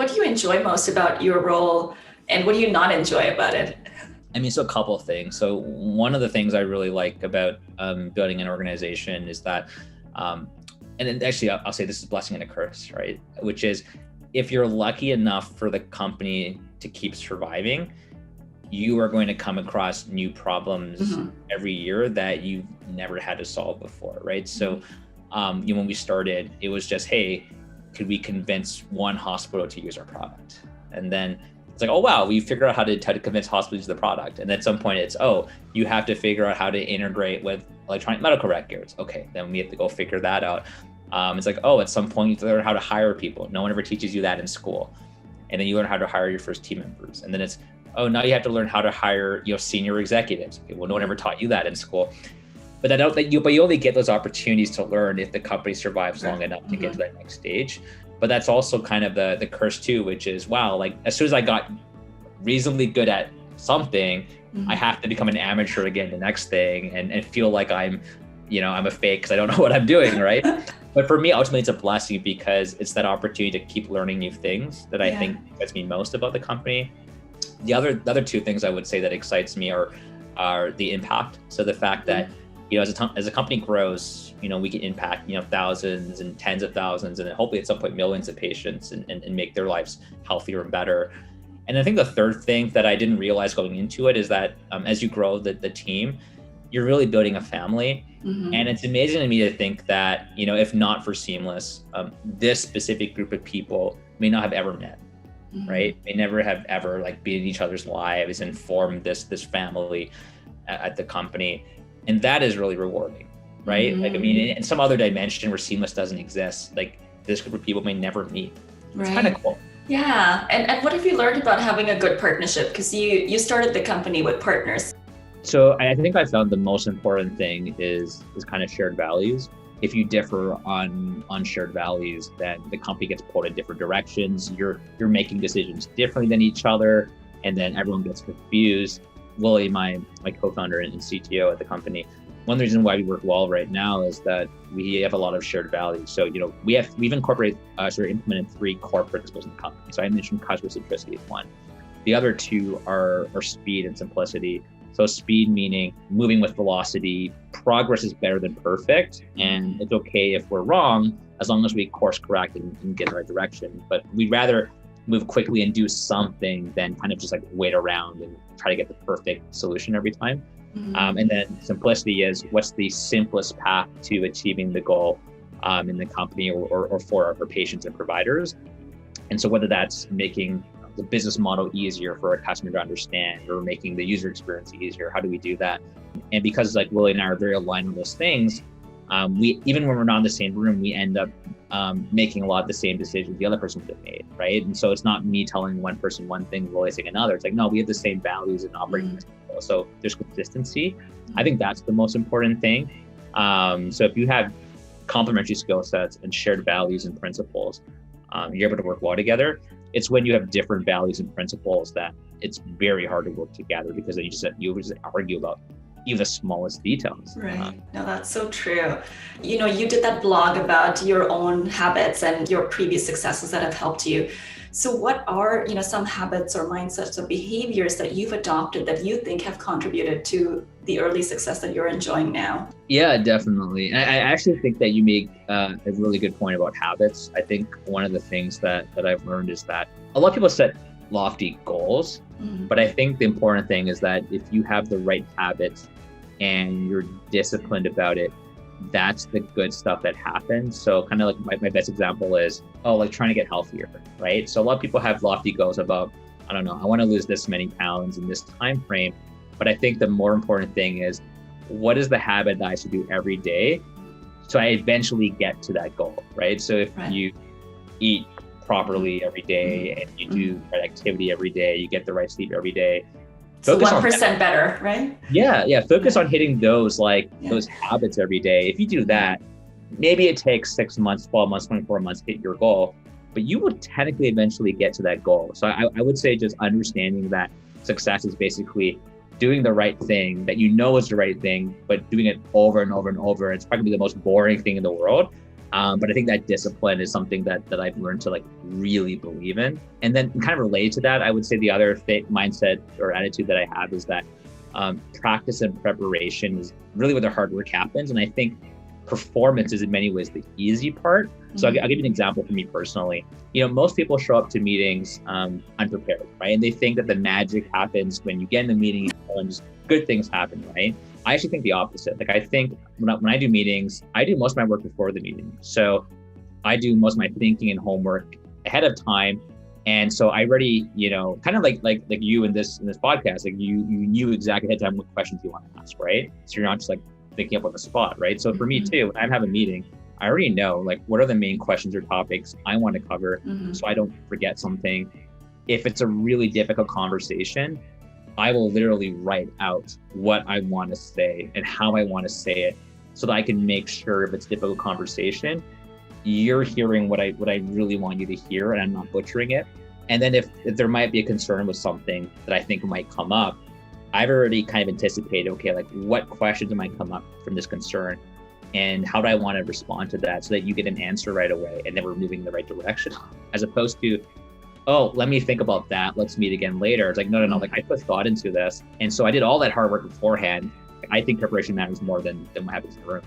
what do you enjoy most about your role and what do you not enjoy about it? I mean, so a couple of things. So one of the things I really like about building an organization is that, and then actually I'll say this is a blessing and a curse, right? Which is if you're lucky enough for the company to keep surviving, you are going to come across new problems every year that you've never had to solve before, right? So when we started, it was just, hey, could we convince one hospital to use our product? And then it's like, oh, wow, we figured out how to convince hospitals to use the product. And at some point it's, oh, you have to figure out how to integrate with electronic medical records. Okay, then we have to go figure that out. It's like, oh, at some point you have to learn how to hire people. No one ever teaches you that in school. And then you learn how to hire your first team members. And then it's, oh, now you have to learn how to hire, senior executives. Okay, well, no one ever taught you that in school. But you only get those opportunities to learn if the company survives long enough to get to that next stage. But that's also kind of the curse too, which is, wow, like as soon as I got reasonably good at something, I have to become an amateur again, the next thing, and feel like I'm a fake because I don't know what I'm doing, right? But for me, ultimately, it's a blessing because it's that opportunity to keep learning new things that I think excites me most about the company. The other two things I would say that excites me are the impact. So the fact that as a company grows, we can impact, thousands and tens of thousands, and then hopefully at some point millions of patients and make their lives healthier and better. And I think the third thing that I didn't realize going into it is that as you grow the team, you're really building a family. And it's amazing to me to think that, if not for Seamless, this specific group of people may not have ever met, right? May never have ever been in each other's lives and formed this family at the company. And that is really rewarding, right? In some other dimension where Seamless doesn't exist, this group of people may never meet. It's kind of cool. Yeah. And what have you learned about having a good partnership? Because you started the company with partners. So I think I found the most important thing is kind of shared values. If you differ on shared values, then the company gets pulled in different directions. You're making decisions differently than each other, and then everyone gets confused. Willie, my co-founder and CTO at the company, one reason why we work well right now is that we have a lot of shared values. So, we've incorporated, implemented 3 core principles in the company. So I mentioned customer centricity is one. The other 2 are speed and simplicity. So speed meaning moving with velocity. Progress is better than perfect, and it's okay if we're wrong as long as we course correct and get in the right direction. But we'd rather move quickly and do something than kind of just wait around and try to get the perfect solution every time. And then simplicity is what's the simplest path to achieving the goal in the company or for our patients and providers. And so whether that's making the business model easier for a customer to understand or making the user experience easier, how do we do that? And because Willie and I are very aligned on those things, we, even when we're not in the same room, we end up making a lot of the same decisions the other person would have made, right? And so it's not me telling one person one thing, Willie saying another. It's no, we have the same values and operating principles. So there's consistency. I think that's the most important thing. So if you have complementary skill sets and shared values and principles, you're able to work well together. It's when you have different values and principles that it's very hard to work together because then you just argue about even the smallest details. Right. No, that's so true. You did that blog about your own habits and your previous successes that have helped you. So what are, some habits or mindsets or behaviors that you've adopted that you think have contributed to the early success that you're enjoying now? Yeah, definitely. I actually think that you make a really good point about habits. I think one of the things that I've learned is that a lot of people set lofty goals, but I think the important thing is that if you have the right habits and you're disciplined about it, that's the good stuff that happens. So kind of my best example is, trying to get healthier, right? So a lot of people have lofty goals about, I want to lose this many pounds in this time frame. But I think the more important thing is, what is the habit that I should do every day so I eventually get to that goal, right? So if you eat properly every day and you do the right activity every day, you get the right sleep every day. So 1% better, right? Yeah. Focus on hitting those those habits every day. If you do that, maybe it takes 6 months, 12 months, 24 months to hit your goal, but you will technically eventually get to that goal. So I would say just understanding that success is basically doing the right thing that is the right thing, but doing it over and over and over. It's probably the most boring thing in the world, But I think that discipline is something that I've learned to like really believe in. And then kind of related to that, I would say the other mindset or attitude that I have is that practice and preparation is really where the hard work happens. And I think performance is in many ways the easy part. So I'll give you an example for me personally. Most people show up to meetings unprepared, right? And they think that the magic happens when you get in the meeting and just good things happen, right? I actually think the opposite. Like I think when I do meetings, I do most of my work before the meeting. So I do most of my thinking and homework ahead of time. And so I already, kind of like you in this podcast, like you knew exactly ahead of time what questions you want to ask, right? So you're not just like thinking up on the spot, right? So for me too, when I have a meeting, I already know like what are the main questions or topics I want to cover so I don't forget something. If it's a really difficult conversation, I will literally write out what I want to say and how I want to say it so that I can make sure if it's a difficult conversation, you're hearing what I really want you to hear and I'm not butchering it. And then if there might be a concern with something that I think might come up, I've already kind of anticipated, okay, like what questions might come up from this concern and how do I want to respond to that so that you get an answer right away and then we're moving in the right direction, as opposed to, oh, let me think about that. Let's meet again later. It's like, no. Like I put thought into this. And so I did all that hard work beforehand. I think preparation matters more than what happens in the room.